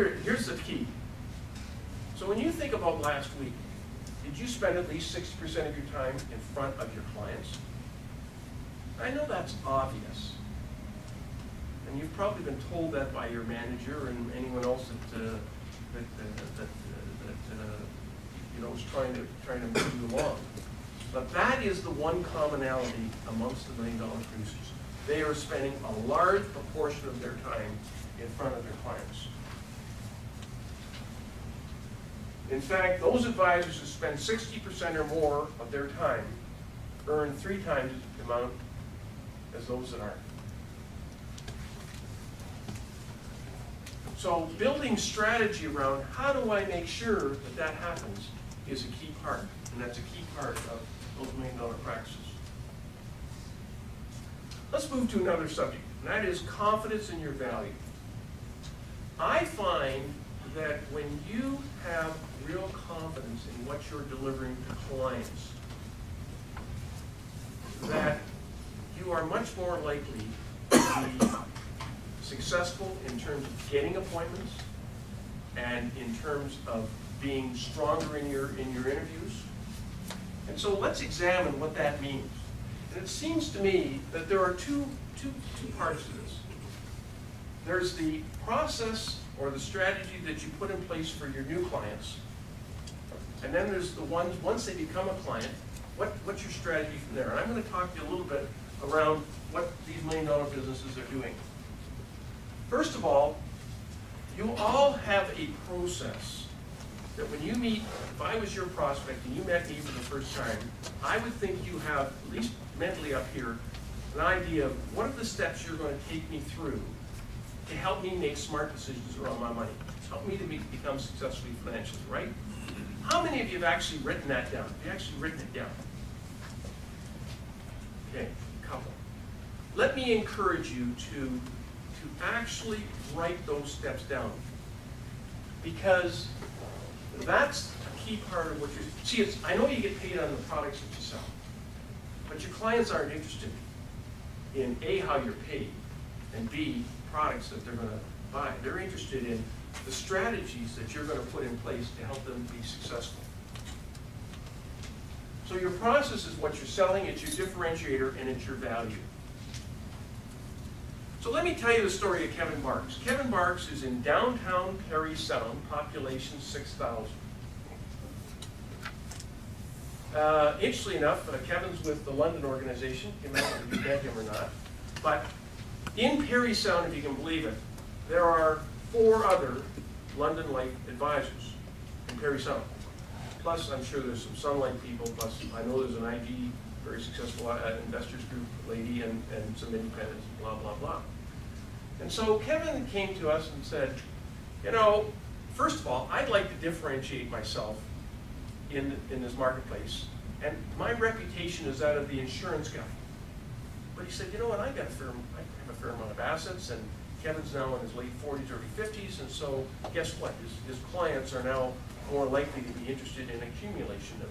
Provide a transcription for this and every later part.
here's the key. So when you think about last week, did you spend at least 60% of your time in front of your clients? I know that's obvious. And you've probably been told that by your manager and anyone else that you know, is trying to move you along. But that is the one commonality amongst the $1 million producers. They are spending a large proportion of their time in front of their clients. In fact, those advisors who spend 60% or more of their time earn 3 times the amount as those that aren't. So building strategy around how do I make sure that that happens is a key part, and that's a key part of those $1 million practices. Let's move to another subject, and that is confidence in your value. I find that when you have real confidence in what you're delivering to clients, that you are much more likely to be successful in terms of getting appointments and in terms of being stronger in your interviews. And so let's examine what that means. And it seems to me that there are two parts to this. There's the process or the strategy that you put in place for your new clients. And then there's the ones, once they become a client, what's your strategy from there? And I'm going to talk to you a little bit around what these $1 million businesses are doing. First of all, you all have a process that when you meet, if I was your prospect and you met me for the first time, I would think you have, at least mentally up here, an idea of what are the steps you're going to take me through to help me make smart decisions around my money, help me to become successfully financially, right? How many of you have actually written that down? Have you actually written it down? Okay, a couple. Let me encourage you to actually write those steps down, because that's a key part of what you're, see, I know you get paid on the products that you sell, but your clients aren't interested in A, how you're paid, and B, products that they're going to buy. They're interested in the strategies that you're going to put in place to help them be successful. So your process is what you're selling, it's your differentiator, and it's your value. So let me tell you the story of Kevin Barks. Kevin Barks is in downtown Parry Sound, population 6,000. Interestingly enough, Kevin's with the London organization. You might know if you met him or not. But in Parry Sound, if you can believe it, there are 4 other London Life advisors in Parry Sound. Plus, I'm sure there's some Sun Life people. Plus, I know there's an IG, very successful investors group lady, and some independents, blah, blah, blah. And so Kevin came to us and said, you know, first of all, I'd like to differentiate myself in this marketplace. And my reputation is that of the insurance guy. But he said, you know what, I have a fair amount of assets, and Kevin's now in his late 40s, early 50s, and so guess what? His clients are now more likely to be interested in accumulation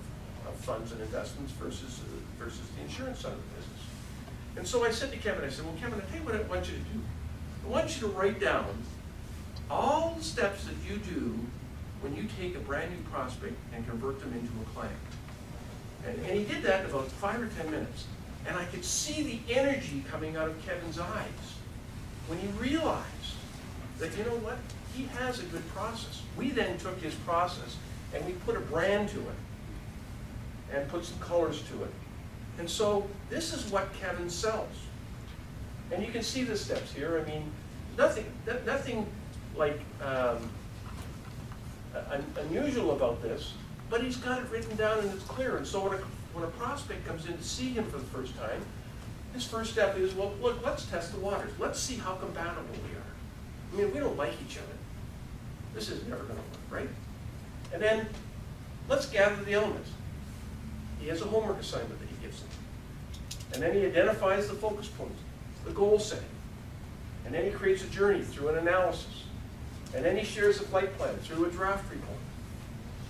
of funds and investments versus the insurance side of the business. And so I said to Kevin, I said, well, Kevin, I'll tell you what I want you to do. I want you to write down all the steps that you do when you take a brand new prospect and convert them into a client. And he did that in about 5 or 10 minutes. And I could see the energy coming out of Kevin's eyes when he realized that, you know what, he has a good process. We then took his process and we put a brand to it and put some colors to it. And so this is what Kevin sells. And you can see the steps here. I mean, nothing like unusual about this, but he's got it written down and it's clear. And so when a prospect comes in to see him for the first time, his first step is, well, look, let's test the waters. Let's see how compatible we are. I mean, if we don't like each other, this is never going to work, right? And then let's gather the elements. He has a homework assignment that he gives them. And then he identifies the focus points, the goal setting. And then he creates a journey through an analysis. And then he shares a flight plan through a draft report.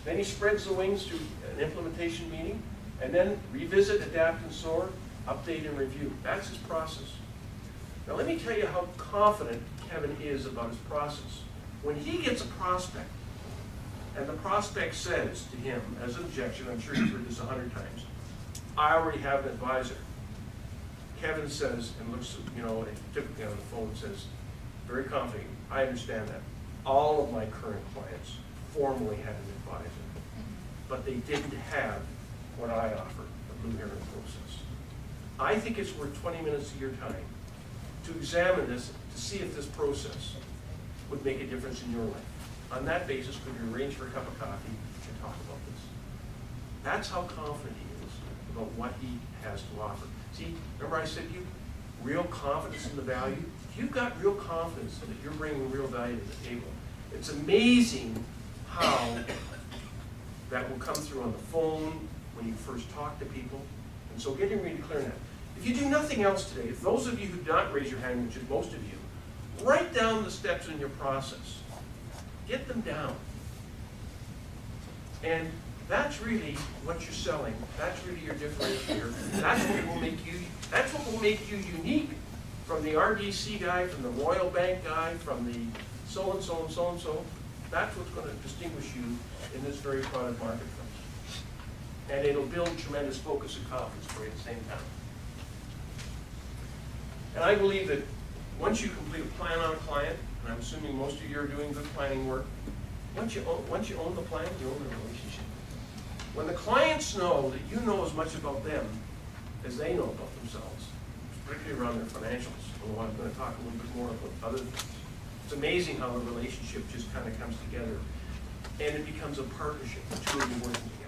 Then he spreads the wings through an implementation meeting, and then revisit, adapt, and soar, update, and review. That's his process. Now let me tell you how confident Kevin is about his process. When he gets a prospect, and the prospect says to him, as an objection, I'm sure you've heard this 100 times, I already have an advisor. Kevin says, and looks, typically on the phone, says, very confident, I understand that. All of my current clients formally had an advisor, but they didn't have what I offer, the Blue Heron process. I think it's worth 20 minutes of your time to examine this, to see if this process would make a difference in your life. On that basis, could you arrange for a cup of coffee and talk about this? That's how confident he is about what he has to offer. See, remember I said to you, real confidence in the value? If you've got real confidence that you're bringing real value to the table, it's amazing how that will come through on the phone, when you first talk to people. And so getting really clear on that. If you do nothing else today, if those of you who do not raise your hand, which is most of you, write down the steps in your process. Get them down. And that's really what you're selling. That's really your differentiator. That's what will make you unique from the RDC guy, from the Royal Bank guy, from the so-and-so and so-and-so. That's what's going to distinguish you in this very crowded marketplace. And it'll build tremendous focus and confidence for you at the same time. And I believe that once you complete a plan on a client, and I'm assuming most of you are doing good planning work, once you own the plan, you own the relationship. When the clients know that you know as much about them as they know about themselves, particularly around their financials, although I'm going to talk a little bit more about other things, it's amazing how the relationship just kind of comes together and it becomes a partnership, the two of you working together.